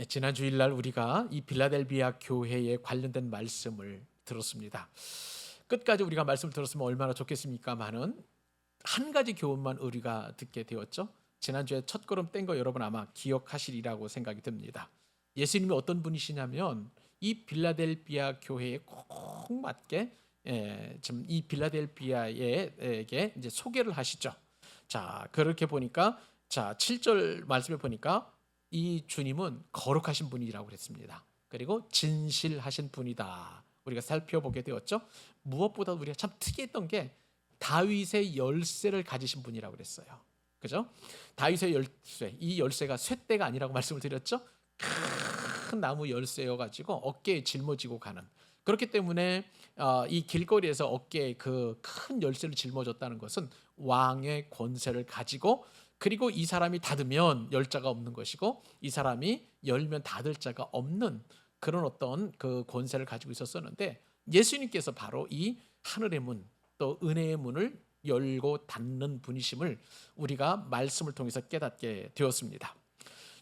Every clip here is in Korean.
네, 지난 주일날 우리가 이 빌라델비아 교회에 관련된 말씀을 들었습니다. 끝까지 우리가 말씀을 들었으면 얼마나 좋겠습니까마는 한 가지 교훈만 우리가 듣게 되었죠. 지난주에 첫 걸음 뗀 거 여러분 아마 기억하시리라고 생각이 듭니다. 예수님이 어떤 분이시냐면 이 빌라델비아 교회에 꼭 맞게 지금 이 빌라델비아에게 이제 소개를 하시죠. 자, 그렇게 보니까 자, 7절 말씀에 보니까 이 주님은 거룩하신 분이라고 그랬습니다. 그리고 진실하신 분이다. 우리가 살펴보게 되었죠. 무엇보다 우리가 참 특이했던 게 다윗의 열쇠를 가지신 분이라고 그랬어요. 그죠? 다윗의 열쇠, 이 열쇠가 쇳대가 아니라고 말씀을 드렸죠. 큰 나무 열쇠여 가지고 어깨에 짊어지고 가는. 그렇기 때문에 이 길거리에서 어깨에 그 큰 열쇠를 짊어졌다는 것은 왕의 권세를 가지고, 그리고 이 사람이 닫으면 열 자가 없는 것이고 이 사람이 열면 닫을 자가 없는 그런 어떤 그 권세를 가지고 있었었는데, 예수님께서 바로 이 하늘의 문, 또 은혜의 문을 열고 닫는 분이심을 우리가 말씀을 통해서 깨닫게 되었습니다.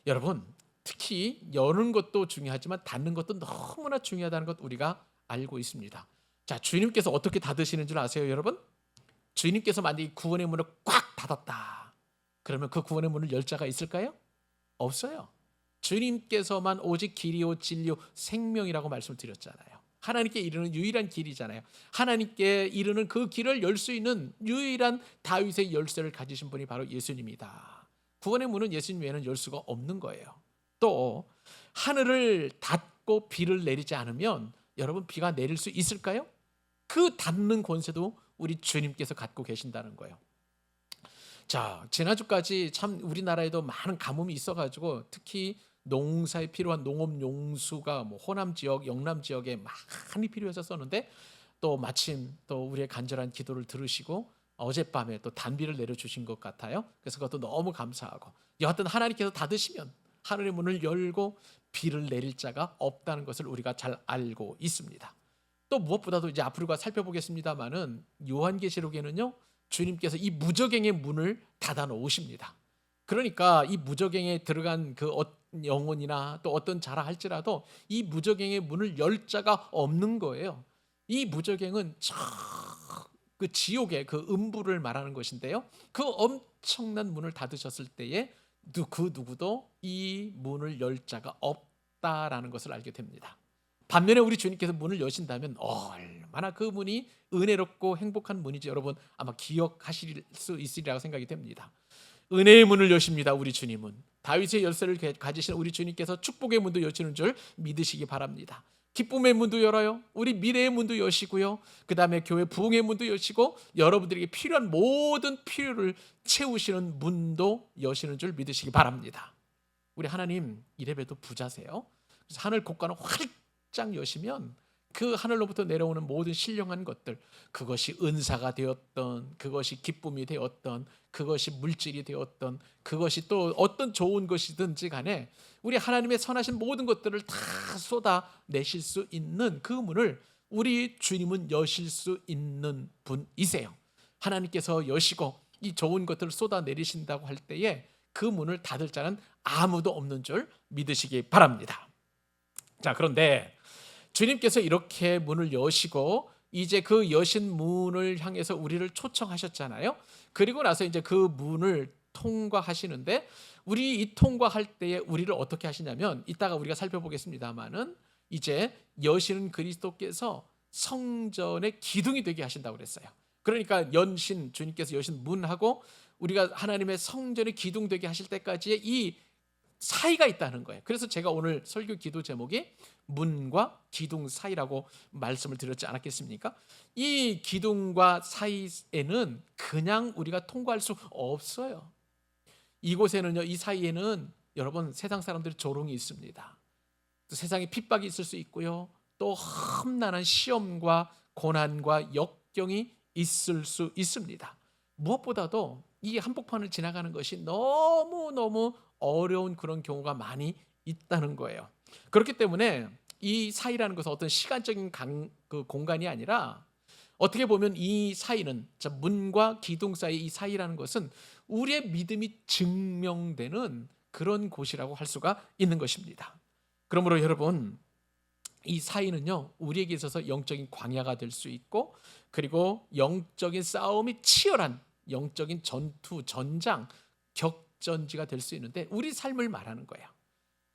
여러분, 특히 여는 것도 중요하지만 닫는 것도 너무나 중요하다는 것 우리가 알고 있습니다. 자, 주님께서 어떻게 닫으시는 줄 아세요, 여러분? 주님께서 만약에 구원의 문을 꽉 닫았다, 그러면 그 구원의 문을 열 자가 있을까요? 없어요. 주님께서만 오직 길이요 진리요 생명이라고 말씀을 드렸잖아요. 하나님께 이르는 유일한 길이잖아요. 하나님께 이르는 그 길을 열 수 있는 유일한 다윗의 열쇠를 가지신 분이 바로 예수님이다. 구원의 문은 예수님 외에는 열 수가 없는 거예요. 또 하늘을 닫고 비를 내리지 않으면 여러분 비가 내릴 수 있을까요? 그 닫는 권세도 우리 주님께서 갖고 계신다는 거예요. 자, 지난주까지 참 우리나라에도 많은 가뭄이 있어가지고 특히 농사에 필요한 농업 용수가 뭐 호남 지역, 영남 지역에 많이 필요했었는데, 또 마침 또 우리의 간절한 기도를 들으시고 어젯밤에 또 단비를 내려주신 것 같아요. 그래서 그것도 너무 감사하고, 여하튼 하나님께서 닫으시면 하늘의 문을 열고 비를 내릴 자가 없다는 것을 우리가 잘 알고 있습니다. 또 무엇보다도 이제 앞으로 살펴보겠습니다만은 요한계시록에는요, 주님께서 이 무저갱의 문을 닫아 놓으십니다. 그러니까 이 무저갱에 들어간 그 영혼이나 또 어떤 자라 할지라도 이 무저갱의 문을 열 자가 없는 거예요. 이 무저갱은 그 지옥의 그 음부를 말하는 것인데요, 그 엄청난 문을 닫으셨을 때에 그 누구도 이 문을 열 자가 없다라는 것을 알게 됩니다. 반면에 우리 주님께서 문을 여신다면 얼마나 그 문이 은혜롭고 행복한 문인지 여러분 아마 기억하실 수 있으리라고 생각이 됩니다. 은혜의 문을 여십니다. 우리 주님은 다윗의 열쇠를 가지신 우리 주님께서 축복의 문도 여시는 줄 믿으시기 바랍니다. 기쁨의 문도 열어요. 우리 미래의 문도 여시고요. 그 다음에 교회 부흥의 문도 여시고 여러분들에게 필요한 모든 필요를 채우시는 문도 여시는 줄 믿으시기 바랍니다. 우리 하나님 이래봬도 부자세요. 그래서 하늘 곳간을 활짝 여시면 그 하늘로부터 내려오는 모든 신령한 것들, 그것이 은사가 되었던, 그것이 기쁨이 되었던, 그것이 물질이 되었던, 그것이 또 어떤 좋은 것이든지 간에 우리 하나님의 선하신 모든 것들을 다 쏟아내실 수 있는 그 문을 우리 주님은 여실 수 있는 분이세요. 하나님께서 여시고 이 좋은 것들을 쏟아내리신다고 할 때에 그 문을 닫을 자는 아무도 없는 줄 믿으시기 바랍니다. 자, 그런데 주님께서 이렇게 문을 여시고 이제 그 여신 문을 향해서 우리를 초청하셨잖아요. 그리고 나서 이제 그 문을 통과하시는데, 우리 이 통과할 때에 우리를 어떻게 하시냐면, 이따가 우리가 살펴보겠습니다만은 이제 여시는 그리스도께서 성전의 기둥이 되게 하신다고 그랬어요. 그러니까 연신 주님께서 여신 문하고 우리가 하나님의 성전의 기둥 되게 하실 때까지의 이 사이가 있다는 거예요. 그래서 제가 오늘 설교 기도 제목이 문과 기둥 사이라고 말씀을 드렸지 않았겠습니까? 이 기둥과 사이에는 그냥 우리가 통과할 수 없어요. 이곳에는요, 이 사이에는 여러분 세상 사람들의 조롱이 있습니다. 또 세상에 핍박이 있을 수 있고요, 또 험난한 시험과 고난과 역경이 있을 수 있습니다. 무엇보다도 이 한복판을 지나가는 것이 너무너무 어려운 그런 경우가 많이 있다는 거예요. 그렇기 때문에 이 사이라는 것은 어떤 시간적인 그 공간이 아니라, 어떻게 보면 이 사이는, 문과 기둥 사이 이 사이라는 것은 우리의 믿음이 증명되는 그런 곳이라고 할 수가 있는 것입니다. 그러므로 여러분, 이 사이는요 우리에게 있어서 영적인 광야가 될 수 있고, 그리고 영적인 싸움이 치열한 영적인 전투, 전장, 격전지가 될 수 있는데, 우리 삶을 말하는 거예요.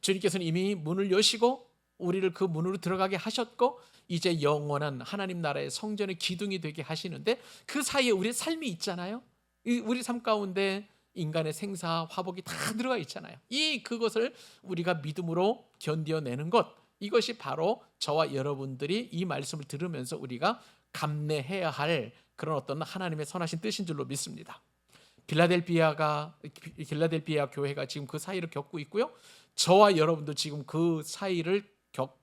주님께서는 이미 문을 여시고 우리를 그 문으로 들어가게 하셨고, 이제 영원한 하나님 나라의 성전의 기둥이 되게 하시는데, 그 사이에 우리의 삶이 있잖아요. 우리 삶 가운데 인간의 생사, 화복이 다 들어가 있잖아요. 그것을 우리가 믿음으로 견뎌내는 것, 이것이 바로 저와 여러분들이 이 말씀을 들으면서 우리가 감내해야 할 그런 어떤 하나님의 선하신 뜻인 줄로 믿습니다. 빌라델비아 교회가 지금 그 사이를 겪고 있고요. 저와 여러분도 지금 그 사이를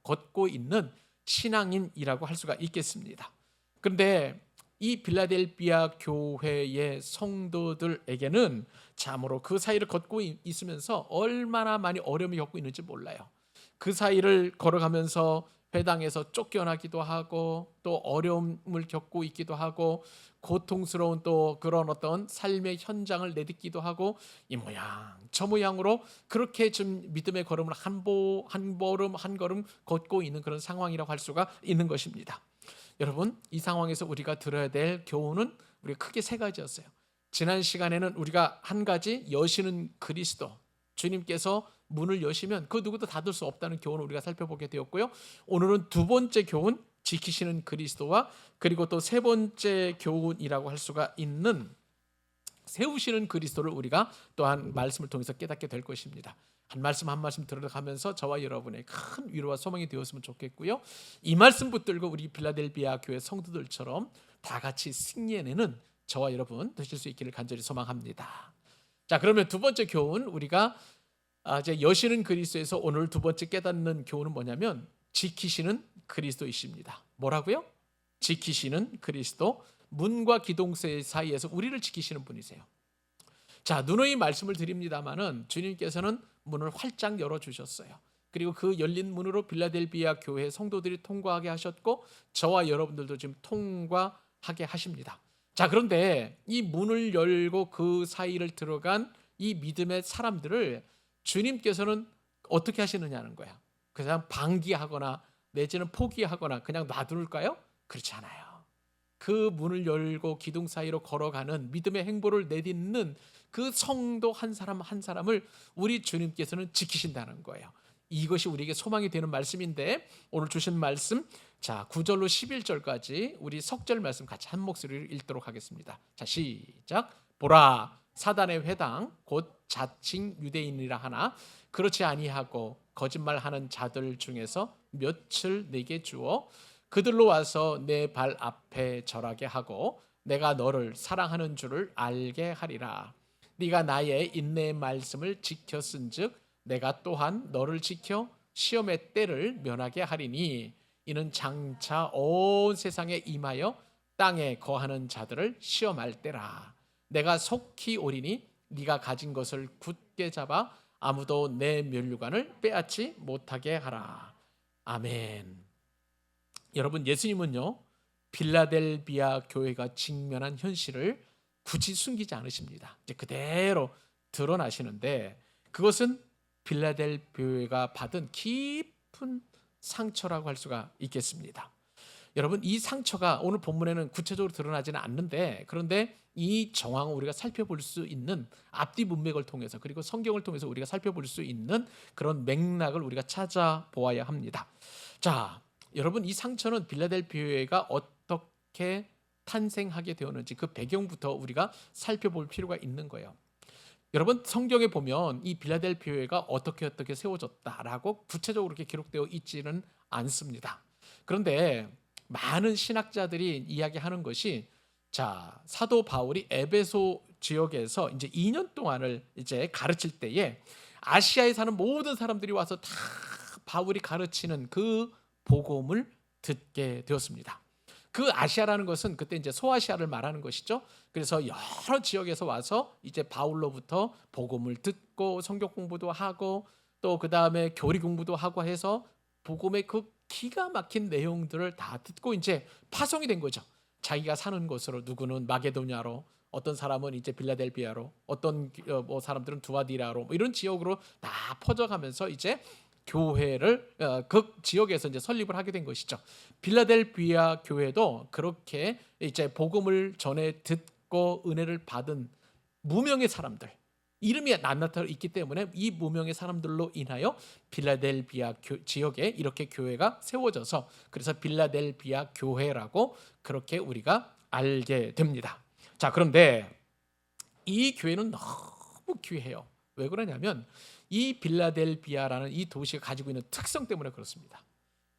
걷고 있는 신앙인이라고 할 수가 있겠습니다. 그런데 이 빌라델비아 교회의 성도들에게는 참으로 그 사이를 걷고 있으면서 얼마나 많이 어려움을 겪고 있는지 몰라요. 그 사이를 걸어가면서 회당에서 쫓겨나기도 하고, 또 어려움을 겪고 있기도 하고, 고통스러운 또 그런 어떤 삶의 현장을 내딛기도 하고, 이 모양 저 모양으로 그렇게 좀 믿음의 걸음을 한 걸음 한 걸음 걷고 있는 그런 상황이라고 할 수가 있는 것입니다. 여러분, 이 상황에서 우리가 들어야 될 교훈은 우리가 크게 세 가지였어요. 지난 시간에는 우리가 한 가지, 여시는 그리스도, 주님께서 문을 여시면 그 누구도 닫을 수 없다는 교훈을 우리가 살펴보게 되었고요. 오늘은 두 번째 교훈, 지키시는 그리스도와, 그리고 또 세 번째 교훈이라고 할 수가 있는 세우시는 그리스도를 우리가 또한 말씀을 통해서 깨닫게 될 것입니다. 한 말씀 한 말씀 들어가면서 저와 여러분의 큰 위로와 소망이 되었으면 좋겠고요. 이 말씀 붙들고 우리 빌라델비아 교회 성도들처럼 다 같이 승리해내는 저와 여러분 되실 수 있기를 간절히 소망합니다. 자, 그러면 두 번째 교훈, 우리가 이제 여시는 그리스도에서 오늘 두 번째 깨닫는 교훈은 뭐냐면, 지키시는 그리스도이십니다. 뭐라고요? 지키시는 그리스도, 문과 기둥 사이에서 우리를 지키시는 분이세요. 자, 누누이 말씀을 드립니다마는 주님께서는 문을 활짝 열어주셨어요. 그리고 그 열린 문으로 빌라델비아 교회 성도들이 통과하게 하셨고, 저와 여러분들도 지금 통과하게 하십니다. 자, 그런데 이 문을 열고 그 사이를 들어간 이 믿음의 사람들을 주님께서는 어떻게 하시느냐는 거야. 그냥 방기하거나 내지는 포기하거나 그냥 놔둘까요? 그렇지 않아요. 그 문을 열고 기둥 사이로 걸어가는 믿음의 행보를 내딛는 그 성도 한 사람 한 사람을 우리 주님께서는 지키신다는 거예요. 이것이 우리에게 소망이 되는 말씀인데, 오늘 주신 말씀, 자 9절로 11절까지 우리 석절 말씀 같이 한 목소리로 읽도록 하겠습니다. 자, 시작. 보라, 사단의 회당 곧 자칭 유대인이라 하나 그렇지 아니하고 거짓말하는 자들 중에서 몇을 내게 주어 그들로 와서 내 발 앞에 절하게 하고 내가 너를 사랑하는 줄을 알게 하리라. 네가 나의 인내의 말씀을 지켰은즉 내가 또한 너를 지켜 시험의 때를 면하게 하리니 이는 장차 온 세상에 임하여 땅에 거하는 자들을 시험할 때라. 내가 속히 오리니 네가 가진 것을 굳게 잡아 아무도 내 면류관을 빼앗지 못하게 하라. 아멘. 여러분, 예수님은요 빌라델비아 교회가 직면한 현실을 굳이 숨기지 않으십니다. 이제 그대로 드러나시는데, 그것은 빌라델비아 교회가 받은 깊은 상처라고 할 수가 있겠습니다. 여러분, 이 상처가 오늘 본문에는 구체적으로 드러나지는 않는데, 그런데 이 정황을 우리가 살펴볼 수 있는 앞뒤 문맥을 통해서, 그리고 성경을 통해서 우리가 살펴볼 수 있는 그런 맥락을 우리가 찾아보아야 합니다. 자, 여러분, 이 상처는 빌라델비아 교회가 어떻게 탄생하게 되었는지 그 배경부터 우리가 살펴볼 필요가 있는 거예요. 여러분, 성경에 보면 이 빌라델비아 교회가 어떻게 세워졌다라고 구체적으로 이렇게 기록되어 있지는 않습니다. 그런데 많은 신학자들이 이야기하는 것이, 자, 사도 바울이 에베소 지역에서 이제 2년 동안을 이제 가르칠 때에 아시아에 사는 모든 사람들이 와서 다 바울이 가르치는 그 복음을 듣게 되었습니다. 그 아시아라는 것은 그때 이제 소아시아를 말하는 것이죠. 그래서 여러 지역에서 와서 이제 바울로부터 복음을 듣고 성경 공부도 하고 또 그 다음에 교리 공부도 하고 해서 복음의 그 기가 막힌 내용들을 다 듣고 이제 파송이 된 거죠. 자기가 사는 곳으로, 누구는 마게도냐로, 어떤 사람은 이제 빌라델비아로, 어떤 사람들은 두아디라로, 이런 지역으로 다 퍼져가면서 이제 교회를 그 지역에서 이제 설립을 하게 된 것이죠. 빌라델비아 교회도 그렇게 이제 복음을 전해 듣고 은혜를 받은 무명의 사람들, 이름이 나타나 있기 때문에 이 무명의 사람들로 인하여 빌라델비아 지역에 이렇게 교회가 세워져서 그래서 빌라델비아 교회라고 그렇게 우리가 알게 됩니다. 자, 그런데 이 교회는 너무 귀해요. 왜 그러냐면 이 빌라델비아라는 이 도시가 가지고 있는 특성 때문에 그렇습니다.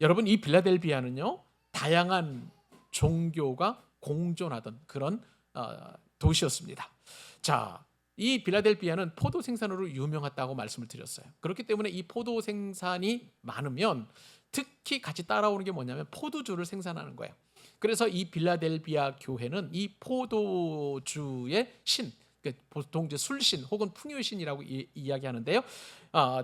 여러분, 이 빌라델비아는요, 다양한 종교가 공존하던 그런 도시였습니다. 자, 이 빌라델비아는 포도 생산으로 유명하다고 말씀을 드렸어요. 그렇기 때문에 이 포도 생산이 많으면 특히 같이 따라오는 게 뭐냐면 포도주를 생산하는 거예요. 그래서 이 빌라델비아 교회는 이 포도주의 신, 보통 이제 술신 혹은 풍요신이라고 이야기하는데요.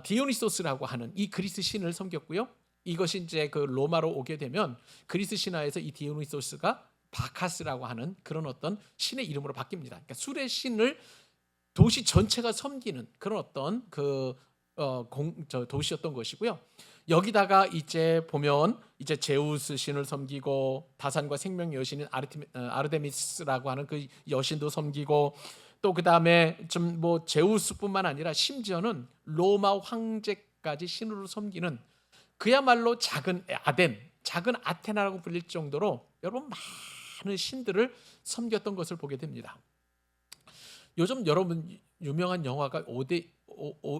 디오니소스라고 하는 이 그리스 신을 섬겼고요. 이것이 이제 그 로마로 오게 되면 그리스 신화에서 이 디오니소스가 바카스라고 하는 그런 어떤 신의 이름으로 바뀝니다. 그러니까 술의 신을 도시 전체가 섬기는 그런 어떤 도시였던 것이고요. 여기다가 이제 보면 이제 제우스 신을 섬기고 다산과 생명 여신인 아르데미스라고 하는 그 여신도 섬기고 또 그 다음에 좀 뭐 제우스뿐만 아니라 심지어는 로마 황제까지 신으로 섬기는 그야말로 작은 작은 아테나라고 불릴 정도로 여러분 많은 신들을 섬겼던 것을 보게 됩니다. 요즘 여러분 유명한 영화가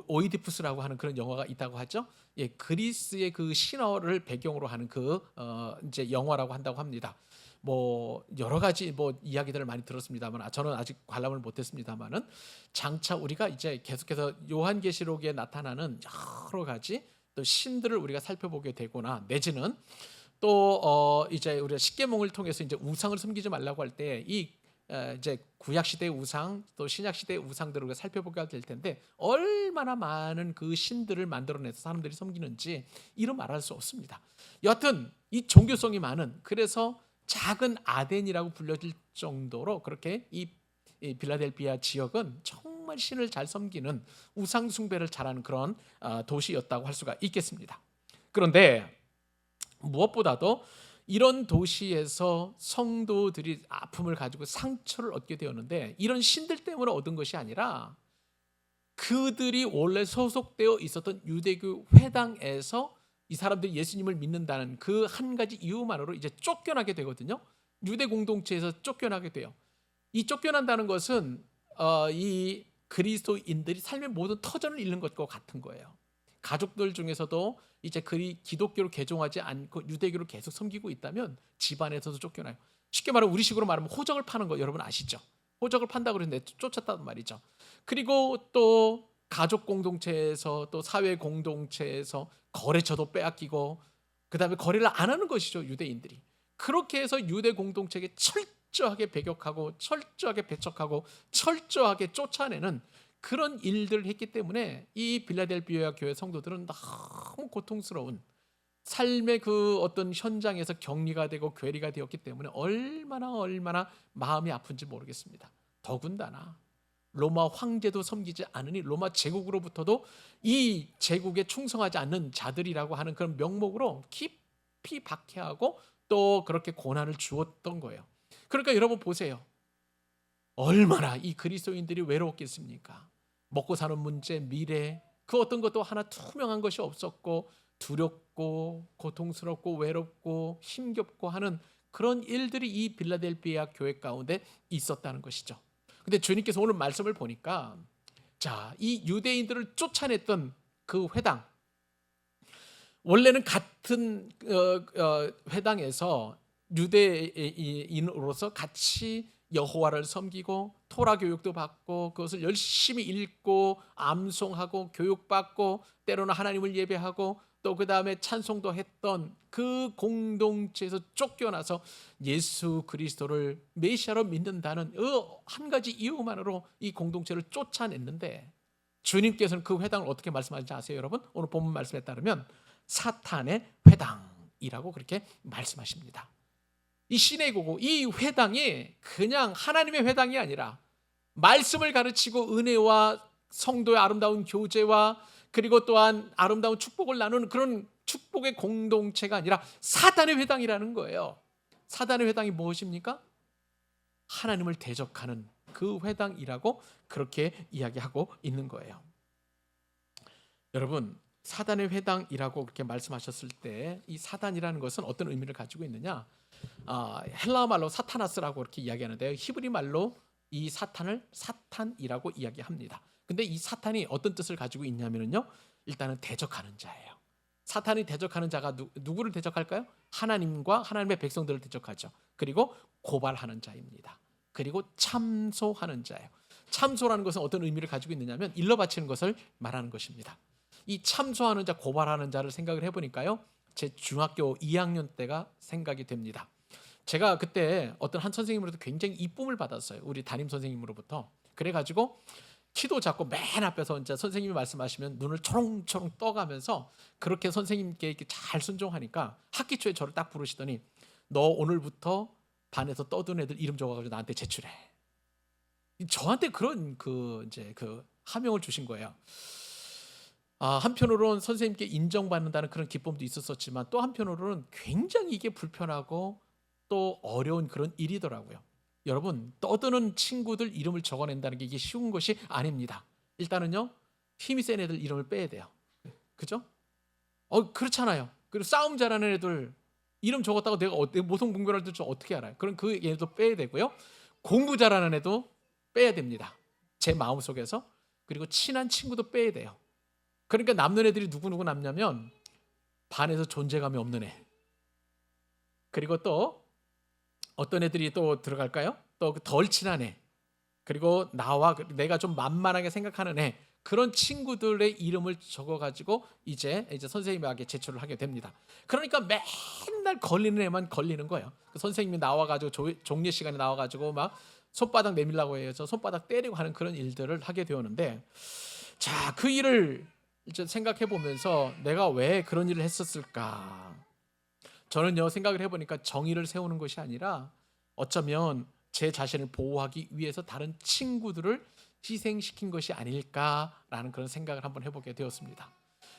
오이디푸스라고 하는 그런 영화가 있다고 하죠. 예, 그리스의 그 신화를 배경으로 하는 이제 영화라고 한다고 합니다. 뭐 여러 가지 뭐 이야기들을 많이 들었습니다만 저는 아직 관람을 못했습니다만은 장차 우리가 이제 계속해서 요한계시록에 나타나는 여러 가지 또 신들을 우리가 살펴보게 되거나 내지는 또 이제 우리가 십계명을 통해서 이제 우상을 섬기지 말라고 할 때 이제 구약 시대의 우상 또 신약 시대의 우상들을 우리가 살펴보게 될 텐데 얼마나 많은 그 신들을 만들어내서 사람들이 섬기는지 이루 말할 수 없습니다. 여하튼 이 종교성이 많은 그래서 작은 아덴이라고 불려질 정도로 그렇게 이 빌라델비아 지역은 정말 신을 잘 섬기는 우상 숭배를 잘하는 그런 도시였다고 할 수가 있겠습니다. 그런데 무엇보다도 이런 도시에서 성도들이 아픔을 가지고 상처를 얻게 되었는데 이런 신들 때문에 얻은 것이 아니라 그들이 원래 소속되어 있었던 유대교 회당에서 이 사람들이 예수님을 믿는다는 그 한 가지 이유만으로 이제 쫓겨나게 되거든요. 유대 공동체에서 쫓겨나게 돼요. 이 쫓겨난다는 것은 이 그리스도인들이 삶의 모든 터전을 잃는 것과 같은 거예요. 가족들 중에서도 이제 기독교를 개종하지 않고 유대교를 계속 섬기고 있다면 집안에서도 쫓겨나요. 쉽게 말하면 우리식으로 말하면 호적을 파는 거 여러분 아시죠? 호적을 판다고 그랬는데 쫓았단 말이죠. 그리고 또 가족 공동체에서 또 사회 공동체에서 거래처도 빼앗기고 그다음에 거래를 안 하는 것이죠. 유대인들이. 그렇게 해서 유대 공동체에게 철저하게 배격하고 철저하게 배척하고 철저하게 쫓아내는 그런 일들을 했기 때문에 이 빌라델비아 교회 성도들은 너무 고통스러운 삶의 그 어떤 현장에서 격리가 되고 괴리가 되었기 때문에 얼마나 마음이 아픈지 모르겠습니다. 더군다나 로마 황제도 섬기지 않으니 로마 제국으로부터도 이 제국에 충성하지 않는 자들이라고 하는 그런 명목으로 깊이 박해하고 또 그렇게 고난을 주었던 거예요. 그러니까 여러분 보세요. 얼마나 이 그리스도인들이 외로웠겠습니까? 먹고 사는 문제, 미래, 그 어떤 것도 하나 투명한 것이 없었고 두렵고 고통스럽고 외롭고 힘겹고 하는 그런 일들이 이 빌라델비아 교회 가운데 있었다는 것이죠. 근데 주님께서 오늘 말씀을 보니까 자, 이 유대인들을 쫓아냈던 그 회당 원래는 같은 회당에서 유대인으로서 같이 여호와를 섬기고 토라 교육도 받고 그것을 열심히 읽고 암송하고 교육받고 때로는 하나님을 예배하고 또 그 다음에 찬송도 했던 그 공동체에서 쫓겨나서 예수 그리스도를 메시아로 믿는다는 한 가지 이유만으로 이 공동체를 쫓아냈는데 주님께서는 그 회당을 어떻게 말씀하시는지 아세요 여러분? 오늘 본문 말씀에 따르면 사탄의 회당이라고 그렇게 말씀하십니다. 이 시내고고 이 회당이 그냥 하나님의 회당이 아니라 말씀을 가르치고 은혜와 성도의 아름다운 교제와 그리고 또한 아름다운 축복을 나누는 그런 축복의 공동체가 아니라 사단의 회당이라는 거예요. 사단의 회당이 무엇입니까? 하나님을 대적하는 그 회당이라고 그렇게 이야기하고 있는 거예요. 여러분, 사단의 회당이라고 그렇게 말씀하셨을 때 이 사단이라는 것은 어떤 의미를 가지고 있느냐? 헬라어 말로 사타나스라고 이렇게 이야기하는데요. 히브리 말로 이 사탄을 사탄이라고 이야기합니다. 근데 이 사탄이 어떤 뜻을 가지고 있냐면요, 일단은 대적하는 자예요. 사탄이 대적하는 자가 누구를 대적할까요? 하나님과 하나님의 백성들을 대적하죠. 그리고 고발하는 자입니다. 그리고 참소하는 자예요. 참소라는 것은 어떤 의미를 가지고 있느냐면 일러 바치는 것을 말하는 것입니다. 이 참소하는 자, 고발하는 자를 생각을 해보니까요, 제 중학교 2학년 때가 생각이 됩니다. 제가 그때 어떤 한 선생님으로부터 굉장히 이쁨을 받았어요. 우리 담임 선생님으로부터. 그래가지고 키도 작고 맨 앞에서 이제 선생님이 말씀하시면 눈을 초롱초롱 떠가면서 그렇게 선생님께 이렇게 잘 순종하니까 학기 초에 저를 딱 부르시더니 너 오늘부터 반에서 떠든 애들 이름 적어가지고 나한테 제출해. 저한테 그런 그 하명을 주신 거예요. 한편으로는 선생님께 인정받는다는 그런 기쁨도 있었지만 또 한편으로는 굉장히 이게 불편하고 또 어려운 그런 일이더라고요. 여러분, 떠드는 친구들 이름을 적어낸다는 게 이게 쉬운 것이 아닙니다. 일단은요, 힘이 센 애들 이름을 빼야 돼요. 그죠? 그렇잖아요. 그리고 싸움 잘하는 애들 이름 적었다고 내가 모성분별할 줄 어떻게 알아요? 그럼 그 얘도 빼야 되고요. 공부 잘하는 애도 빼야 됩니다. 제 마음속에서. 그리고 친한 친구도 빼야 돼요. 그러니까 남는 애들이 누구 남냐면 반에서 존재감이 없는 애. 그리고 또 어떤 애들이 또 들어갈까요? 또 덜 친한 애. 그리고 나와 내가 좀 만만하게 생각하는 애. 그런 친구들의 이름을 적어가지고 이제 선생님에게 제출을 하게 됩니다. 그러니까 맨날 걸리는 애만 걸리는 거예요. 선생님이 나와가지고 종례 시간에 나와가지고 막 손바닥 내밀라고 해서 손바닥 때리고 하는 그런 일들을 하게 되었는데, 자, 그 일을 이제 생각해 보면서 내가 왜 그런 일을 했었을까? 저는요, 생각을 해보니까 정의를 세우는 것이 아니라 어쩌면 제 자신을 보호하기 위해서 다른 친구들을 희생시킨 것이 아닐까라는 그런 생각을 한번 해보게 되었습니다.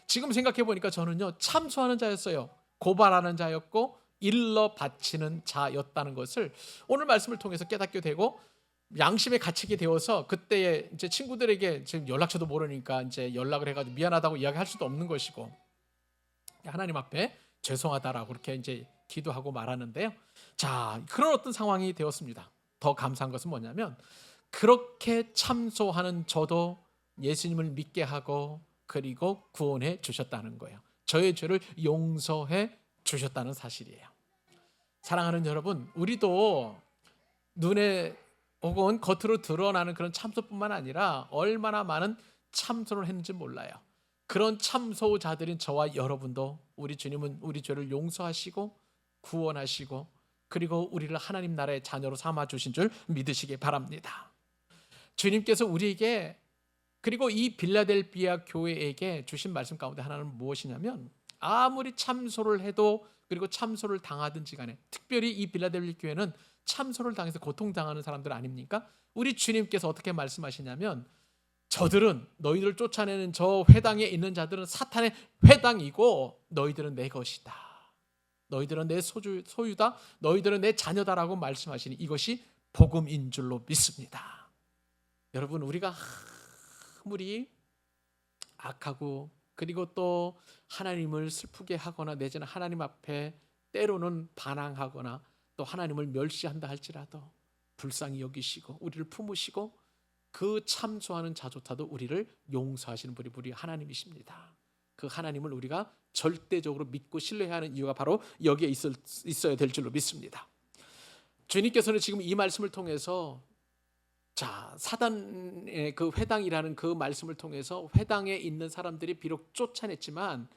지금 생각해 보니까 저는요, 참소하는 자였어요. 고발하는 자였고 일러 바치는 자였다는 것을 오늘 말씀을 통해서 깨닫게 되고 양심에 갇히게 되어서 그때 이제 친구들에게 지금 연락처도 모르니까 이제 연락을 해가지고 미안하다고 이야기할 수도 없는 것이고 하나님 앞에 죄송하다라고 그렇게 이제 기도하고 말하는데요. 자, 그런 어떤 상황이 되었습니다. 더 감사한 것은 뭐냐면 그렇게 참소하는 저도 예수님을 믿게 하고 그리고 구원해 주셨다는 거예요. 저의 죄를 용서해 주셨다는 사실이에요. 사랑하는 여러분, 우리도 눈에 혹은 겉으로 드러나는 그런 참소뿐만 아니라 얼마나 많은 참소를 했는지 몰라요. 그런 참소자들인 저와 여러분도 우리 주님은 우리 죄를 용서하시고 구원하시고 그리고 우리를 하나님 나라의 자녀로 삼아 주신 줄 믿으시기 바랍니다. 주님께서 우리에게 그리고 이 빌라델비아 교회에게 주신 말씀 가운데 하나는 무엇이냐면 아무리 참소를 해도 그리고 참소를 당하든지 간에 특별히 이 빌라델비아 교회는 참소를 당해서 고통당하는 사람들 아닙니까? 우리 주님께서 어떻게 말씀하시냐면 저들은 너희들을 쫓아내는 저 회당에 있는 자들은 사탄의 회당이고 너희들은 내 것이다. 너희들은 내 소유다. 너희들은 내 자녀다라고 말씀하시니 이것이 복음인 줄로 믿습니다. 여러분, 우리가 아무리 악하고 그리고 또 하나님을 슬프게 하거나 내지는 하나님 앞에 때로는 반항하거나 또 하나님을 멸시한다 할지라도 불쌍히 여기시고 우리를 품으시고 그 참소하는 자조차도 우리를 용서하시는 분이 우리 하나님이십니다. 그 하나님을 우리가 절대적으로 믿고 신뢰해야 하는 이유가 바로 여기에 있어야 될 줄로 믿습니다. 주님께서는 지금 이 말씀을 통해서 자, 사단의 그 회당이라는 그 말씀을 통해서 회당에 있는 사람들이 비록 쫓아냈지만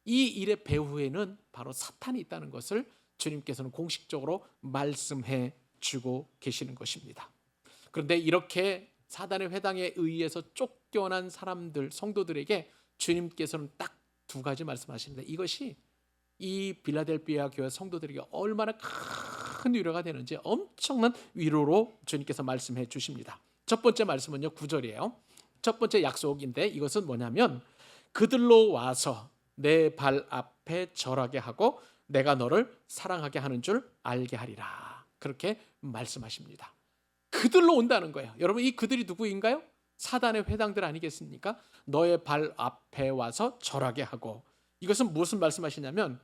이 일의 배후에는 바로 사탄이 있다는 것을 주님께서는 공식적으로 말씀해 주고 계시는 것입니다. 그런데 이렇게 사단의 회당에 의해서 쫓겨난 사람들, 성도들에게 주님께서는 딱 두 가지 말씀하시는데 이것이 이 빌라델비아 교회 성도들에게 얼마나 큰 위로가 되는지 엄청난 위로로 주님께서 말씀해 주십니다. 첫 번째 말씀은요, 9절이에요. 첫 번째 약속인데 이것은 뭐냐면 그들로 와서 내 발 앞에 절하게 하고 내가 너를 사랑하게 하는 줄 알게 하리라. 그렇게 말씀하십니다. 그들로 온다는 거예요. 여러분, 이 그들이 누구인가요? 사단의 회당들 아니겠습니까? 너의 발 앞에 와서 절하게 하고, 이것은 무슨 말씀하시냐면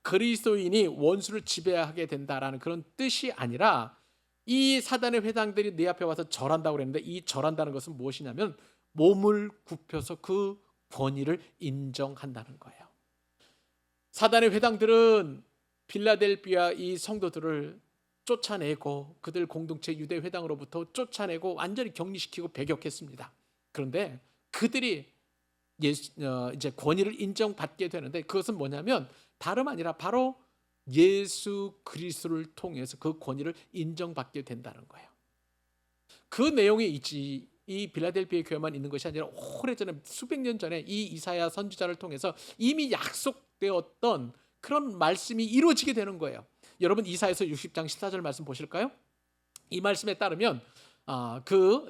그리스도인이 원수를 지배하게 된다라는 그런 뜻이 아니라, 이 사단의 회당들이 내 앞에 와서 절한다고 그랬는데, 이 절한다는 것은 무엇이냐면 몸을 굽혀서 그 권위를 인정한다는 거예요. 사단의 회당들은 빌라델비아 이 성도들을 쫓아내고 그들 공동체 유대 회당으로부터 쫓아내고 완전히 격리시키고 배격했습니다. 그런데 그들이 이제 권위를 인정받게 되는데, 그것은 뭐냐면 다름 아니라 바로 예수 그리스도를 통해서 그 권위를 인정받게 된다는 거예요. 그 내용이 있지, 이 빌라델비아 교회만 있는 것이 아니라 오래전에 수백 년 전에 이 이사야 선지자를 통해서 이미 약속되었던 그런 말씀이 이루어지게 되는 거예요. 여러분, 이사야서 60장 14절 말씀 보실까요? 이 말씀에 따르면 그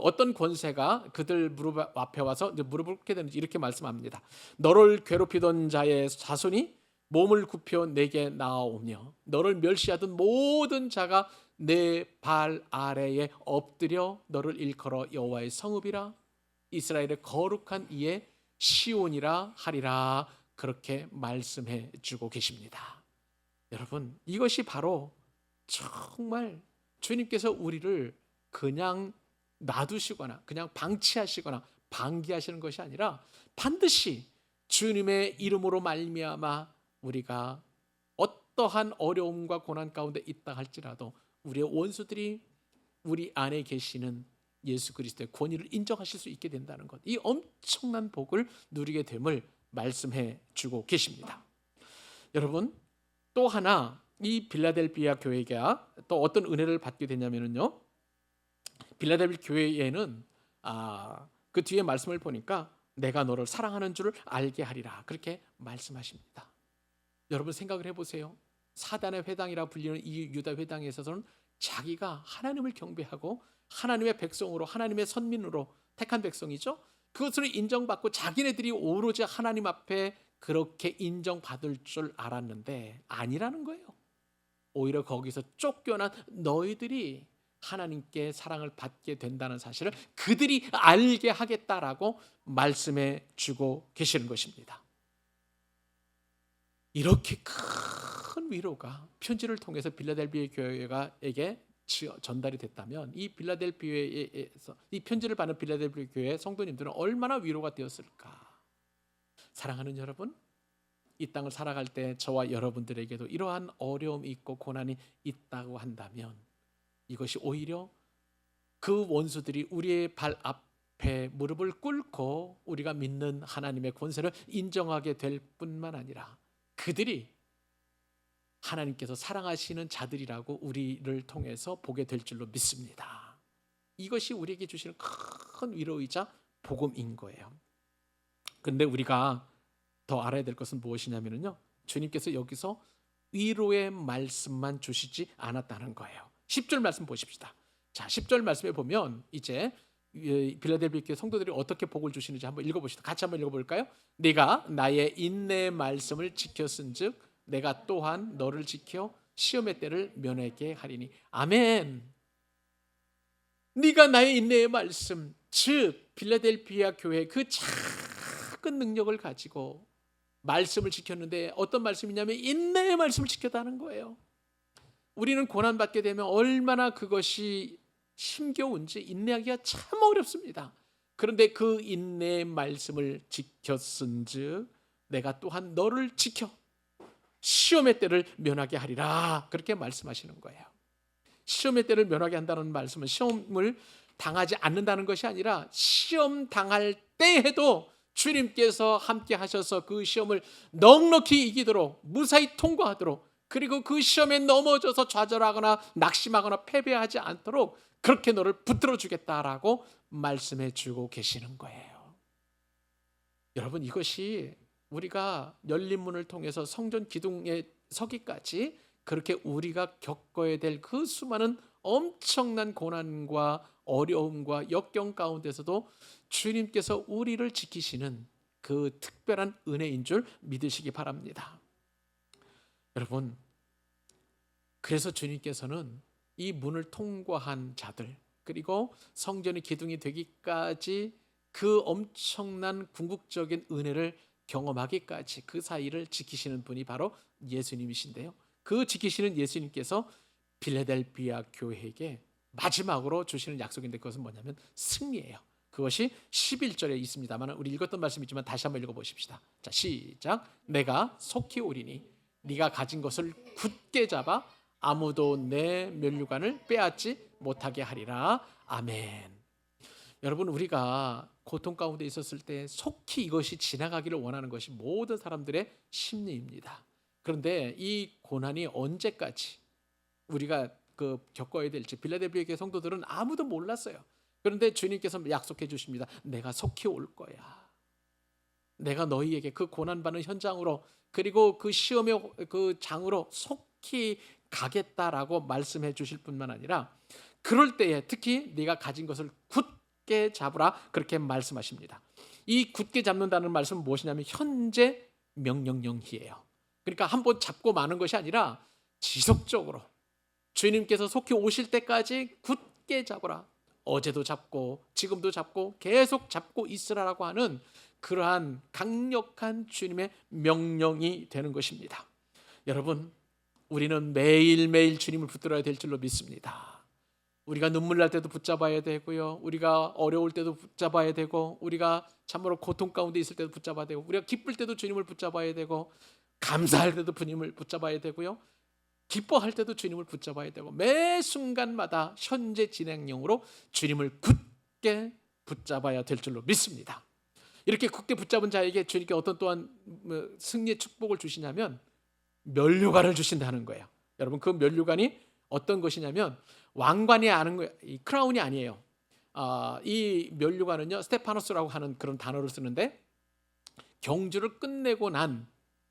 어떤 권세가 그들 무릎 앞에 와서 이제 무릎을 꿇게 되는지 이렇게 말씀합니다. 너를 괴롭히던 자의 자손이 몸을 굽혀 내게 나아오며 너를 멸시하던 모든 자가 내 발 아래에 엎드려 너를 일컬어 여호와의 성읍이라 이스라엘의 거룩한 이의 시온이라 하리라. 그렇게 말씀해 주고 계십니다. 여러분, 이것이 바로 정말 주님께서 우리를 그냥 놔두시거나 그냥 방치하시거나 방기하시는 것이 아니라 반드시 주님의 이름으로 말미암아 우리가 어떠한 어려움과 고난 가운데 있다 할지라도 우리의 원수들이 우리 안에 계시는 예수 그리스도의 권위를 인정하실 수 있게 된다는 것, 이 엄청난 복을 누리게 됨을 말씀해 주고 계십니다. 여러분, 또 하나 이 빌라델비아 교회가 또 어떤 은혜를 받게 되냐면요, 빌라델비아 교회에는 그 뒤에 말씀을 보니까 내가 너를 사랑하는 줄을 알게 하리라. 그렇게 말씀하십니다. 여러분, 생각을 해보세요. 사단의 회당이라 불리는 이 유다 회당에 있어서는 자기가 하나님을 경배하고 하나님의 백성으로, 하나님의 선민으로 택한 백성이죠. 그것을 인정받고 자기네들이 오로지 하나님 앞에 그렇게 인정받을 줄 알았는데 아니라는 거예요. 오히려 거기서 쫓겨난 너희들이 하나님께 사랑을 받게 된다는 사실을 그들이 알게 하겠다라고 말씀해 주고 계시는 것입니다. 이렇게 큰 위로가 편지를 통해서 빌라델비아 교회에게 전달이 됐다면, 이 빌라델비아에서 이 편지를 받는 빌라델비아 교회 성도님들은 얼마나 위로가 되었을까. 사랑하는 여러분, 이 땅을 살아갈 때 저와 여러분들에게도 이러한 어려움이 있고 고난이 있다고 한다면 이것이 오히려 그 원수들이 우리의 발 앞에 무릎을 꿇고 우리가 믿는 하나님의 권세를 인정하게 될 뿐만 아니라 그들이 하나님께서 사랑하시는 자들이라고 우리를 통해서 보게 될 줄로 믿습니다. 이것이 우리에게 주시는 큰 위로이자 복음인 거예요. 그런데 우리가 더 알아야 될 것은 무엇이냐면요, 주님께서 여기서 위로의 말씀만 주시지 않았다는 거예요. 10절 말씀 보십시다. 자, 10절 말씀에 보면 이제 빌라델비아 교회 성도들이 어떻게 복을 주시는지 한번 읽어보시다. 같이 한번 읽어볼까요? 네가 나의 인내의 말씀을 지켰은즉 내가 또한 너를 지켜 시험의 때를 면하게 하리니. 아멘. 네가 나의 인내의 말씀, 즉 빌라델비아 교회 그 작은 능력을 가지고 말씀을 지켰는데 어떤 말씀이냐면 인내의 말씀을 지켰다는 거예요. 우리는 고난받게 되면 얼마나 그것이 힘겨운지 인내하기가 참 어렵습니다. 그런데 그 인내의 말씀을 지켰은즉 내가 또한 너를 지켜 시험의 때를 면하게 하리라. 그렇게 말씀하시는 거예요. 시험의 때를 면하게 한다는 말씀은 시험을 당하지 않는다는 것이 아니라 시험 당할 때에도 주님께서 함께 하셔서 그 시험을 넉넉히 이기도록, 무사히 통과하도록, 그리고 그 시험에 넘어져서 좌절하거나 낙심하거나 패배하지 않도록 그렇게 너를 붙들어 주겠다라고 말씀해 주고 계시는 거예요. 여러분, 이것이 우리가 열린 문을 통해서 성전 기둥에 서기까지 그렇게 우리가 겪어야 될 그 수많은 엄청난 고난과 어려움과 역경 가운데서도 주님께서 우리를 지키시는 그 특별한 은혜인 줄 믿으시기 바랍니다. 여러분, 그래서 주님께서는 이 문을 통과한 자들, 그리고 성전의 기둥이 되기까지 그 엄청난 궁극적인 은혜를 경험하기까지 그 사이를 지키시는 분이 바로 예수님이신데요. 그 지키시는 예수님께서 빌라델비아 교회에게 마지막으로 주시는 약속인데, 그것은 뭐냐면 승리예요. 그것이 11절에 있습니다만 우리 읽었던 말씀이지만 다시 한번 읽어보십시다. 자, 시작. 내가 속히 오리니 네가 가진 것을 굳게 잡아 아무도 내 면류관을 빼앗지 못하게 하리라. 아멘. 여러분, 우리가 고통 가운데 있었을 때 속히 이것이 지나가기를 원하는 것이 모든 사람들의 심리입니다. 그런데 이 고난이 언제까지 우리가 겪어야 될지 빌라델비아 교회 성도들은 아무도 몰랐어요. 그런데 주님께서 약속해 주십니다. 내가 속히 올 거야. 내가 너희에게 그 고난받는 현장으로, 그리고 그 시험의 그 장으로 속히 가겠다라고 말씀해 주실 뿐만 아니라 그럴 때에 특히 네가 가진 것을 굳게 잡으라, 그렇게 말씀하십니다. 이 굳게 잡는다는 말씀은 무엇이냐면 현재 명령형이에요. 그러니까 한번 잡고 마는 것이 아니라 지속적으로 주님께서 속히 오실 때까지 굳게 잡으라. 어제도 잡고 지금도 잡고 계속 잡고 있으라라고 하는 그러한 강력한 주님의 명령이 되는 것입니다. 여러분, 우리는 매일매일 주님을 붙들어야 될 줄로 믿습니다. 우리가 눈물 날 때도 붙잡아야 되고요, 우리가 어려울 때도 붙잡아야 되고, 우리가 참으로 고통 가운데 있을 때도 붙잡아야 되고, 우리가 기쁠 때도 주님을 붙잡아야 되고, 감사할 때도 주님을 붙잡아야 되고요, 기뻐할 때도 주님을 붙잡아야 되고, 매 순간마다 현재 진행형으로 주님을 굳게 붙잡아야 될 줄로 믿습니다. 이렇게 굳게 붙잡은 자에게 주님께 어떤 또한 승리의 축복을 주시냐면 면류관을 주신다는 거예요. 여러분, 그 면류관이 어떤 것이냐면 왕관이 아는 거예요. 이 크라운이 아니에요. 이 면류관은요, 스테파노스라고 하는 그런 단어를 쓰는데 경주를 끝내고 난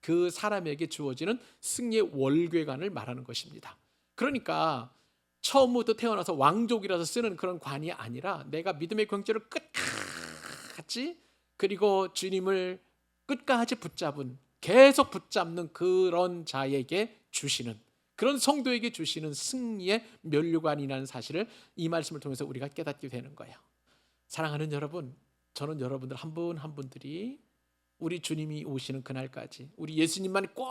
그 사람에게 주어지는 승리의 월궤관을 말하는 것입니다. 그러니까 처음부터 태어나서 왕족이라서 쓰는 그런 관이 아니라 내가 믿음의 경주를 끝까지, 그리고 주님을 끝까지 붙잡은, 계속 붙잡는 그런 자에게 주시는, 그런 성도에게 주시는 승리의 면류관이라는 사실을 이 말씀을 통해서 우리가 깨닫게 되는 거예요. 사랑하는 여러분, 저는 여러분들 한 분 한 분들이 우리 주님이 오시는 그날까지 우리 예수님만 꼭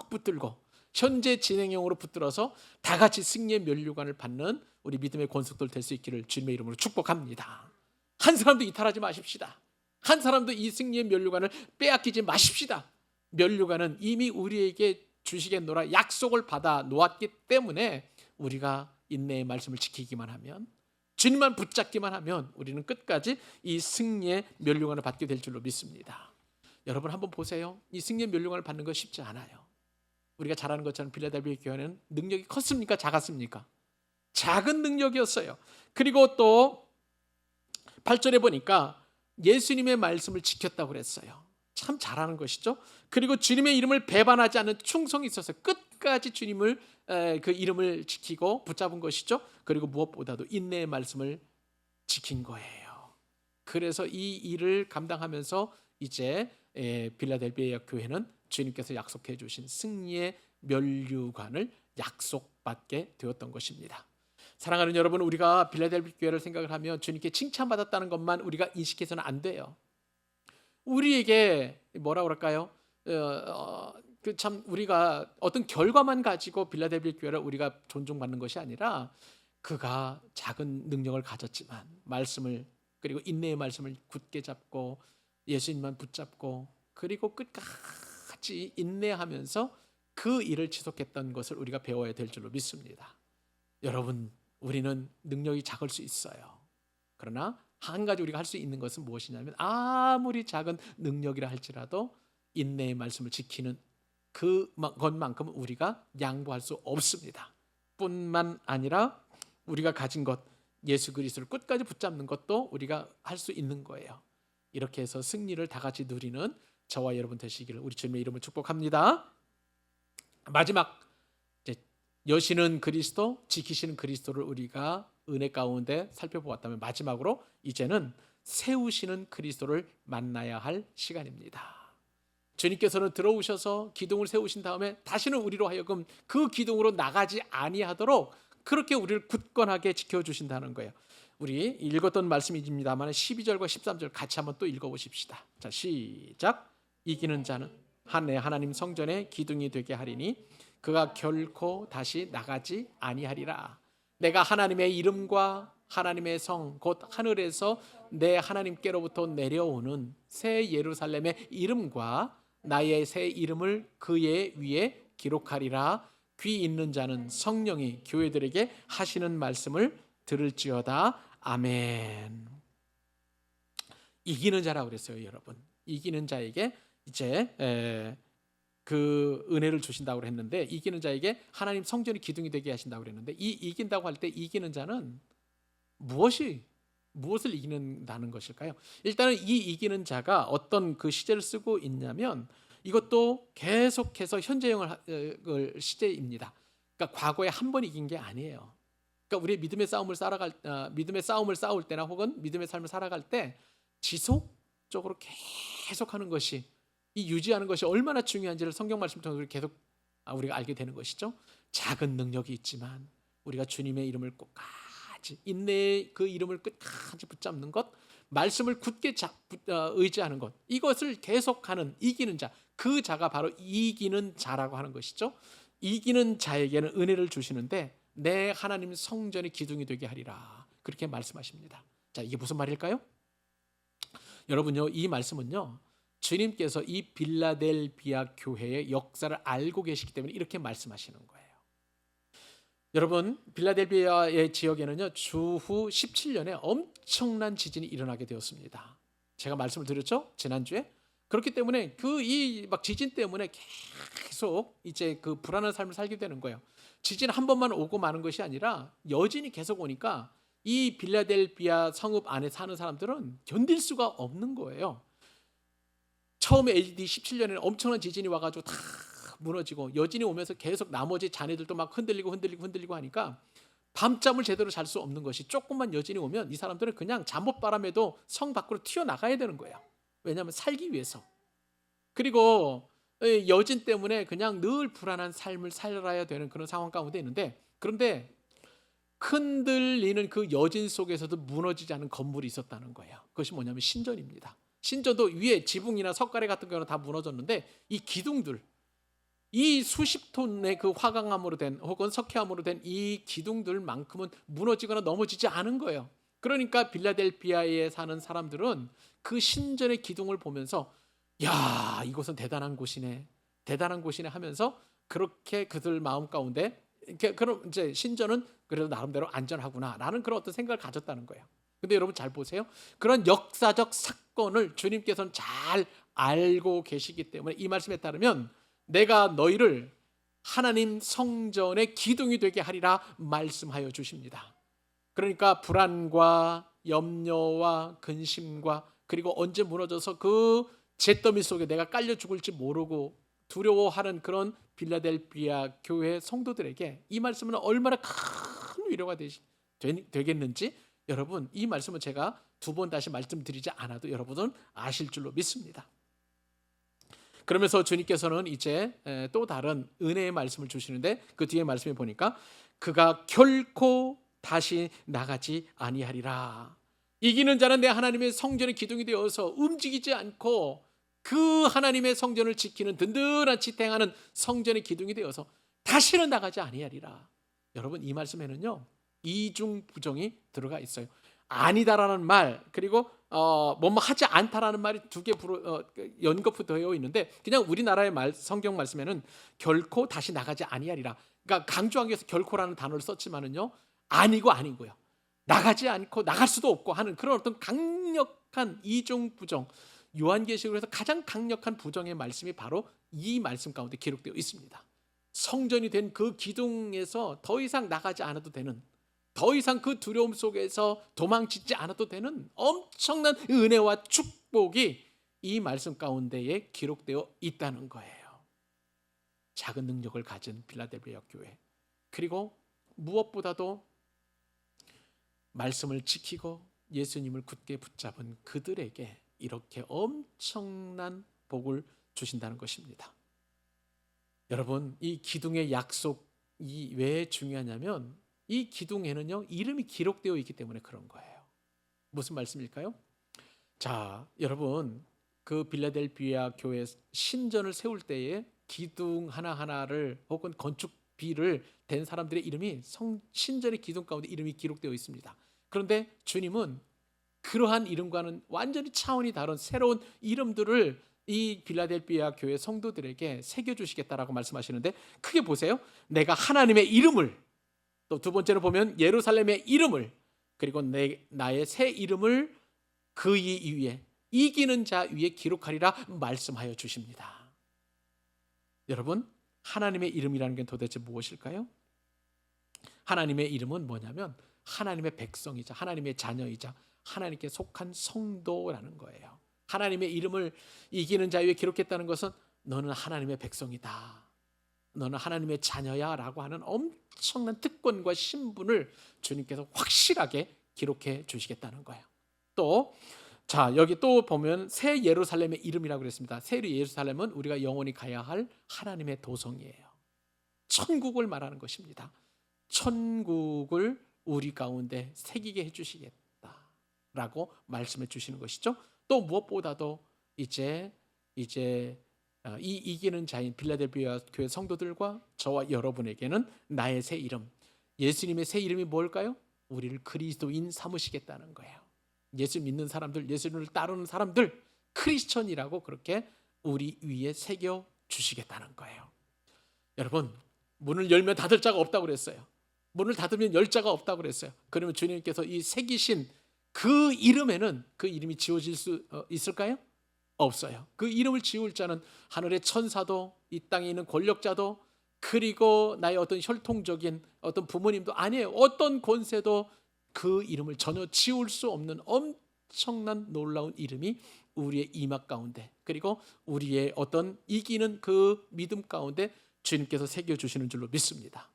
붙들고 현재 진행형으로 붙들어서 다 같이 승리의 면류관을 받는 우리 믿음의 권속들 될 수 있기를 주님의 이름으로 축복합니다. 한 사람도 이탈하지 마십시다. 한 사람도 이 승리의 면류관을 빼앗기지 마십시다. 면류관은 이미 우리에게 주시겠노라 약속을 받아 놓았기 때문에 우리가 인내의 말씀을 지키기만 하면, 주님만 붙잡기만 하면 우리는 끝까지 이 승리의 면류관을 받게 될 줄로 믿습니다. 여러분, 한번 보세요. 이 승리의 면류관을 받는 거 쉽지 않아요. 우리가 잘 아는 것처럼 빌라델비아 교회는 능력이 컸습니까? 작았습니까? 작은 능력이었어요. 그리고 또 8절에 보니까 예수님의 말씀을 지켰다고 그랬어요. 참 잘하는 것이죠. 그리고 주님의 이름을 배반하지 않는 충성이 있어서 끝까지 주님을 그 이름을 지키고 붙잡은 것이죠. 그리고 무엇보다도 인내의 말씀을 지킨 거예요. 그래서 이 일을 감당하면서 이제 빌라델비아 교회는 주님께서 약속해 주신 승리의 면류관을 약속받게 되었던 것입니다. 사랑하는 여러분, 우리가 빌라델비아 교회를 생각을 하면 주님께 칭찬받았다는 것만 우리가 인식해서는 안 돼요. 우리에게 뭐라 그럴까요? 참 우리가 어떤 결과만 가지고 빌라델비아 교회를 우리가 존중받는 것이 아니라 그가 작은 능력을 가졌지만 말씀을, 그리고 인내의 말씀을 굳게 잡고 예수님만 붙잡고 그리고 끝까지 인내하면서 그 일을 지속했던 것을 우리가 배워야 될 줄로 믿습니다. 여러분, 우리는 능력이 작을 수 있어요. 그러나 한 가지 우리가 할 수 있는 것은 무엇이냐면 아무리 작은 능력이라 할지라도 인내의 말씀을 지키는 그것만큼은 우리가 양보할 수 없습니다. 뿐만 아니라 우리가 가진 것, 예수 그리스도를 끝까지 붙잡는 것도 우리가 할 수 있는 거예요. 이렇게 해서 승리를 다 같이 누리는 저와 여러분 되시기를 우리 주님의 이름으로 축복합니다. 마지막, 여시는 그리스도, 지키시는 그리스도를 우리가 은혜 가운데 살펴보았다면 마지막으로 이제는 세우시는 그리스도를 만나야 할 시간입니다. 주님께서는 들어오셔서 기둥을 세우신 다음에 다시는 우리로 하여금 그 기둥으로 나가지 아니하도록 그렇게 우리를 굳건하게 지켜주신다는 거예요. 우리 읽었던 말씀입니다만 12절과 13절 같이 한번 또 읽어보십시다. 자, 시작. 이기는 자는 내 하나님 성전의 기둥이 되게 하리니 그가 결코 다시 나가지 아니하리라. 내가 하나님의 이름과 하나님의 성 곧 하늘에서 내 하나님께로부터 내려오는 새 예루살렘의 이름과 나의 새 이름을 그의 위에 기록하리라. 귀 있는 자는 성령이 교회들에게 하시는 말씀을 들을지어다. 아멘. 이기는 자라고 그랬어요, 여러분. 이기는 자에게 이제 그 은혜를 주신다고 했는데, 이기는 자에게 하나님 성전이 기둥이 되게 하신다고 그랬는데, 이 이긴다고 할 때 이기는 자는 무엇을 이기는다는 것일까요? 일단은 이 이기는 자가 어떤 그 시제를 쓰고 있냐면 이것도 계속해서 현재형을 시제입니다. 그러니까 과거에 한 번 이긴 게 아니에요. 그러니까 우리의 믿음의 싸움을 싸울 때나 혹은 믿음의 삶을 살아갈 때 지속적으로 계속하는 것이, 이 유지하는 것이 얼마나 중요한지를 성경 말씀을 통해서 계속 우리가 알게 되는 것이죠. 작은 능력이 있지만 우리가 주님의 이름을 끝까지, 인내의 그 이름을 끝까지 붙잡는 것, 말씀을 굳게 의지하는 것, 이것을 계속하는 이기는 자, 그 자가 바로 이기는 자라고 하는 것이죠. 이기는 자에게는 은혜를 주시는데 내 하나님 성전의 기둥이 되게 하리라, 그렇게 말씀하십니다. 자, 이게 무슨 말일까요? 여러분요, 이 말씀은요, 주님께서 이 빌라델비아 교회의 역사를 알고 계시기 때문에 이렇게 말씀하시는 거예요. 여러분, 빌라델비아의 지역에는요, 주후 17년에 엄청난 지진이 일어나게 되었습니다. 제가 말씀을 드렸죠, 지난주에. 그렇기 때문에 막 지진 때문에 계속 이제 그 불안한 삶을 살게 되는 거예요. 지진 한 번만 오고 마는 것이 아니라 여진이 계속 오니까 이 빌라델비아 성읍 안에 사는 사람들은 견딜 수가 없는 거예요. 처음에 AD 17년에는 엄청난 지진이 와가지고 다 무너지고, 여진이 오면서 계속 나머지 자네들도 막 흔들리고 하니까 밤잠을 제대로 잘 수 없는 것이, 조금만 여진이 오면 이 사람들은 그냥 잠옷바람에도 성 밖으로 튀어나가야 되는 거예요. 왜냐하면 살기 위해서. 그리고 여진 때문에 그냥 늘 불안한 삶을 살아야 되는 그런 상황 가운데 있는데, 그런데 흔들리는 그 여진 속에서도 무너지지 않은 건물이 있었다는 거예요. 그것이 뭐냐면 신전입니다. 신전도 위에 지붕이나 석가래 같은 경우는 다 무너졌는데 이 기둥들, 이 수십 톤의 그 화강암으로 된 혹은 석회암으로 된 이 기둥들만큼은 무너지거나 넘어지지 않은 거예요. 그러니까 빌라델비아에 사는 사람들은 그 신전의 기둥을 보면서 야, 이곳은 대단한 곳이네 하면서 그렇게 그들 마음 가운데 그럼 이제 신전은 그래도 나름대로 안전하구나라는 그런 어떤 생각을 가졌다는 거예요. 근데 여러분 잘 보세요. 그런 역사적 사건을 주님께서는 잘 알고 계시기 때문에 이 말씀에 따르면 내가 너희를 하나님 성전의 기둥이 되게 하리라 말씀하여 주십니다. 그러니까 불안과 염려와 근심과 그리고 언제 무너져서 그 잿더미 속에 내가 깔려 죽을지 모르고 두려워하는 그런 빌라델비아 교회 성도들에게 이 말씀은 얼마나 큰 위로가 되겠는지, 여러분 이 말씀은 제가 두 번 다시 말씀드리지 않아도 여러분은 아실 줄로 믿습니다. 그러면서 주님께서는 이제 또 다른 은혜의 말씀을 주시는데, 그 뒤에 말씀에 보니까 그가 결코 다시 나가지 아니하리라. 이기는 자는 내 하나님의 성전의 기둥이 되어서 움직이지 않고 그 하나님의 성전을 지키는 든든한 지탱하는 성전의 기둥이 되어서 다시는 나가지 아니하리라. 여러분 이 말씀에는요, 이중 부정이 들어가 있어요. 아니다라는 말, 그리고 뭐뭐 하지 않다라는 말이 두 개 연거푸되어 있는데, 그냥 우리나라의 성경 말씀에는 결코 다시 나가지 아니하리라, 그러니까 강조하기 위해서 결코라는 단어를 썼지만은요, 아니고 아니고요, 나가지 않고 나갈 수도 없고 하는 그런 어떤 강력한 이중 부정, 요한계시록에서 가장 강력한 부정의 말씀이 바로 이 말씀 가운데 기록되어 있습니다. 성전이 된 그 기둥에서 더 이상 나가지 않아도 되는, 더 이상 그 두려움 속에서 도망치지 않아도 되는 엄청난 은혜와 축복이 이 말씀 가운데에 기록되어 있다는 거예요. 작은 능력을 가진 빌라델비아 교회, 그리고 무엇보다도 말씀을 지키고 예수님을 굳게 붙잡은 그들에게 이렇게 엄청난 복을 주신다는 것입니다. 여러분, 이 기둥의 약속이 왜 중요하냐면 이 기둥에는요, 이름이 기록되어 있기 때문에 그런 거예요. 무슨 말씀일까요? 자, 여러분, 그 빌라델비아 교회 신전을 세울 때에 기둥 하나하나를 혹은 건축비를 댄 사람들의 이름이 신전의 기둥 가운데 이름이 기록되어 있습니다. 그런데 주님은 그러한 이름과는 완전히 차원이 다른 새로운 이름들을 이 빌라델비아 교회 성도들에게 새겨주시겠다라고 말씀하시는데, 크게 보세요. 내가 하나님의 이름을, 또 두 번째로 보면 예루살렘의 이름을, 그리고 나의 새 이름을 그이 위에, 이기는 자 위에 기록하리라 말씀하여 주십니다. 여러분, 하나님의 이름이라는 게 도대체 무엇일까요? 하나님의 이름은 뭐냐면 하나님의 백성이자 하나님의 자녀이자 하나님께 속한 성도라는 거예요. 하나님의 이름을 이기는 자 위에 기록했다는 것은 너는 하나님의 백성이다, 너는 하나님의 자녀야 라고 하는 엄청난 특권과 신분을 주님께서 확실하게 기록해 주시겠다는 거예요. 또 자, 여기 또 보면 새 예루살렘의 이름이라고 그랬습니다. 새 예루살렘은 우리가 영원히 가야 할 하나님의 도성이에요. 천국을 말하는 것입니다. 천국을 우리 가운데 새기게 해주시겠다라고 말씀해 주시는 것이죠. 또 무엇보다도 이제 이 이기는 자인 빌라델비아 교회 성도들과 저와 여러분에게는 나의 새 이름, 예수님의 새 이름이 뭘까요? 우리를 그리스도인 삼으시겠다는 거예요. 예수 믿는 사람들, 예수님을 따르는 사람들, 크리스천이라고 그렇게 우리 위에 새겨 주시겠다는 거예요. 여러분, 문을 열면 닫을 자가 없다고 그랬어요. 문을 닫으면 열 자가 없다고 그랬어요. 그러면 주님께서 이 새기신 그 이름에는 그 이름이 지워질 수 있을까요? 없어요. 그 이름을 지울 자는 하늘의 천사도, 이 땅에 있는 권력자도, 그리고 나의 어떤 혈통적인 어떤 부모님도 아니에요. 어떤 권세도 그 이름을 전혀 지울 수 없는 엄청난 놀라운 이름이 우리의 이막 가운데, 그리고 우리의 어떤 이기는 그 믿음 가운데 주님께서 새겨주시는 줄로 믿습니다.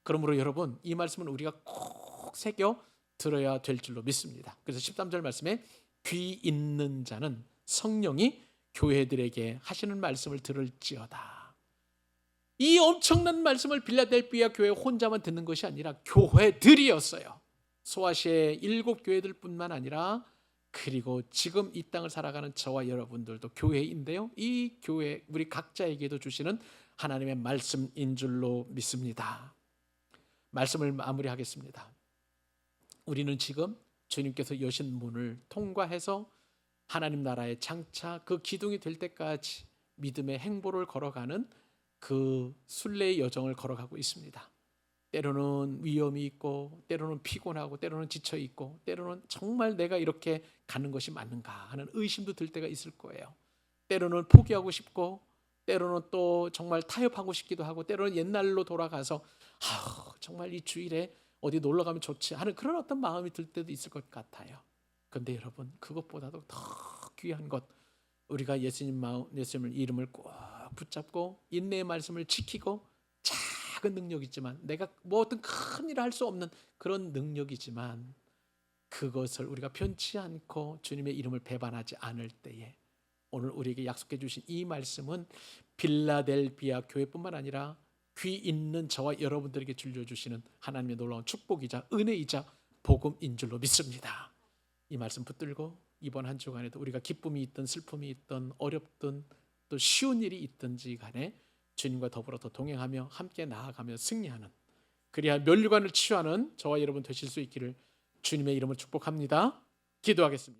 그러므로 여러분, 이 말씀은 우리가 꼭 새겨 들어야 될 줄로 믿습니다. 그래서 13절 말씀에 귀 있는 자는 성령이 교회들에게 하시는 말씀을 들을지어다. 이 엄청난 말씀을 빌라델비아 교회 혼자만 듣는 것이 아니라 교회들이었어요. 소아시아의 7교회들 뿐만 아니라 그리고 지금 이 땅을 살아가는 저와 여러분들도 교회인데요, 이 교회 우리 각자에게도 주시는 하나님의 말씀인 줄로 믿습니다. 말씀을 마무리하겠습니다. 우리는 지금 주님께서 여신 문을 통과해서 하나님 나라의 장차 그 기둥이 될 때까지 믿음의 행보를 걸어가는 그 순례의 여정을 걸어가고 있습니다. 때로는 위험이 있고, 때로는 피곤하고, 때로는 지쳐 있고, 때로는 정말 내가 이렇게 가는 것이 맞는가 하는 의심도 들 때가 있을 거예요. 때로는 포기하고 싶고, 때로는 또 정말 타협하고 싶기도 하고, 때로는 옛날로 돌아가서 정말 이 주일에 어디 놀러 가면 좋지 하는 그런 어떤 마음이 들 때도 있을 것 같아요. 그런데 여러분, 그것보다도 더 귀한 것, 우리가 예수님의 이름을 꼭 붙잡고 인내의 말씀을 지키고, 작은 능력이지만, 내가 뭐 어떤 큰 일을 할 수 없는 그런 능력이지만, 그것을 우리가 편치 않고 주님의 이름을 배반하지 않을 때에 오늘 우리에게 약속해 주신 이 말씀은 빌라델비아 교회뿐만 아니라 귀 있는 저와 여러분들에게 들려주시는 하나님의 놀라운 축복이자 은혜이자 복음인 줄로 믿습니다. 이 말씀 붙들고 이번 한 주간에도 우리가 기쁨이 있든 슬픔이 있든 어렵든 또 쉬운 일이 있든지 간에 주님과 더불어 더 동행하며 함께 나아가며 승리하는, 그리야 멸류관을 치유하는 저와 여러분 되실 수 있기를 주님의 이름으로 축복합니다. 기도하겠습니다.